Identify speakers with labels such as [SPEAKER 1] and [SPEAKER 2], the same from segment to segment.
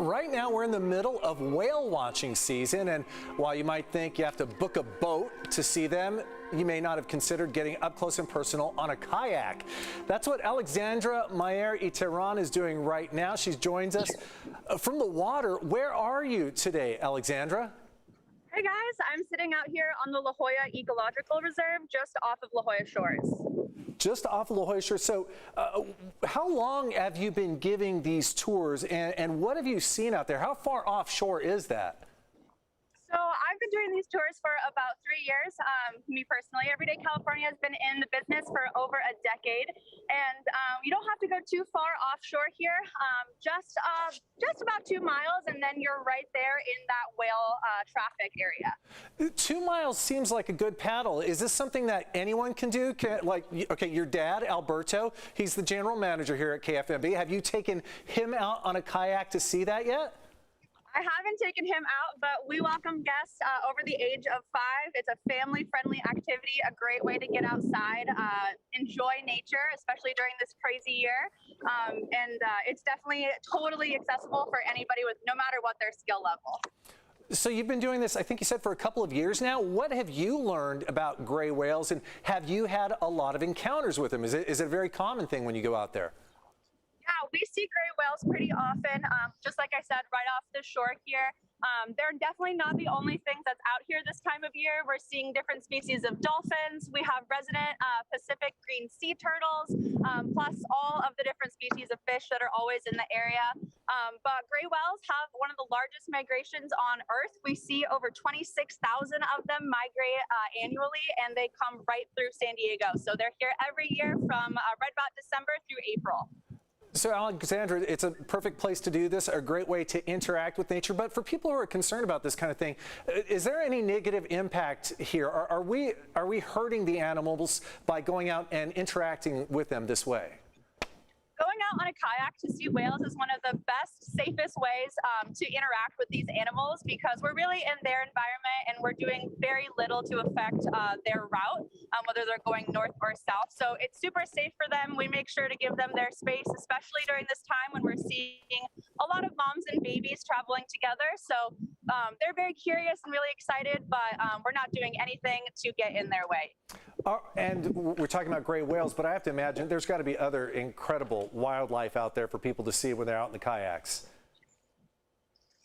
[SPEAKER 1] Right now we're in the middle of whale watching season, and while you might think you have to book a boat to see them, you may not have considered getting up close and personal on a kayak. That's what Alexandra Mayer-Iteran is doing right now. She joins us from the water. Where are you today, Alexandra?
[SPEAKER 2] Hey guys, I'm sitting out here on the La Jolla Ecological Reserve just off of La Jolla Shores.
[SPEAKER 1] Just off of La Jolla Shores. So how long have you been giving these tours, and what have you seen out there? How far offshore is that?
[SPEAKER 2] So I've been doing these tours for about 3 years. Me personally, Everyday California has been in the business for over a decade, and you don't have to go too far offshore here. Just about 2 miles, and then you're right there in that whale traffic area.
[SPEAKER 1] 2 miles seems like a good paddle. Is this something that anyone can do? Okay, your dad, Alberto, he's the general manager here at KFMB. Have you taken him out on a kayak to see that yet?
[SPEAKER 2] I haven't taken him out, but we welcome guests over the age of 5. It's a family-friendly activity, a great way to get outside, enjoy nature, especially during this crazy year. It's definitely totally accessible for anybody with no matter what their skill level.
[SPEAKER 1] So you've been doing this, I think you said, for a couple of years now. What have you learned about gray whales, and have you had a lot of encounters with them? Is it a very common thing when you go out there?
[SPEAKER 2] Yeah, we see gray whales pretty often, just like I said, right off the shore here. They're definitely not the only things that's out here this time of year. We're seeing different species of dolphins. We have resident Pacific green sea turtles, plus all of the different species of fish that are always in the area. But gray whales have one of the largest migrations on Earth. We see over 26,000 of them migrate annually, and they come right through San Diego. So they're here every year from right about December through April.
[SPEAKER 1] So, Alexandra, it's a perfect place to do this, a great way to interact with nature. But for people who are concerned about this kind of thing, is there any negative impact here? Are we hurting the animals by going out and interacting with them this way?
[SPEAKER 2] Going out on a kayak to see whales is one of the best, safest ways to interact with these animals, because we're really in their environment and we're doing very little to affect their route, whether they're going north or south. So it's super safe for them. We make sure to give them their space, especially during this time when we're seeing a lot of moms and babies traveling together. So they're very curious and really excited, but we're not doing anything to get in their way.
[SPEAKER 1] And we're talking about gray whales, but I have to imagine there's got to be other incredible wildlife out there for people to see when they're out in the kayaks.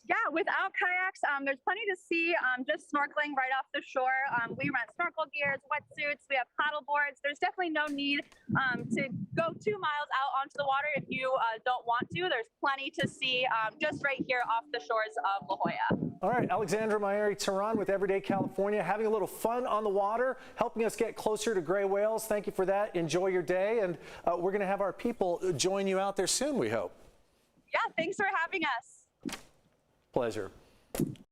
[SPEAKER 2] Yeah, without kayaks, there's plenty to see just snorkeling right off the shore. We rent snorkel gears, wetsuits, we have paddle boards. There's definitely no need to go 2 miles out onto the water if you don't want to. There's plenty to see just right here off the shores of La Jolla.
[SPEAKER 1] All right, Alexandra Mayer-Iteran with Everyday California, having a little fun on the water, helping us get closer to gray whales. Thank you for that. Enjoy your day, and we're going to have our people join you out there soon, we hope.
[SPEAKER 2] Yeah, thanks for having us.
[SPEAKER 1] Pleasure.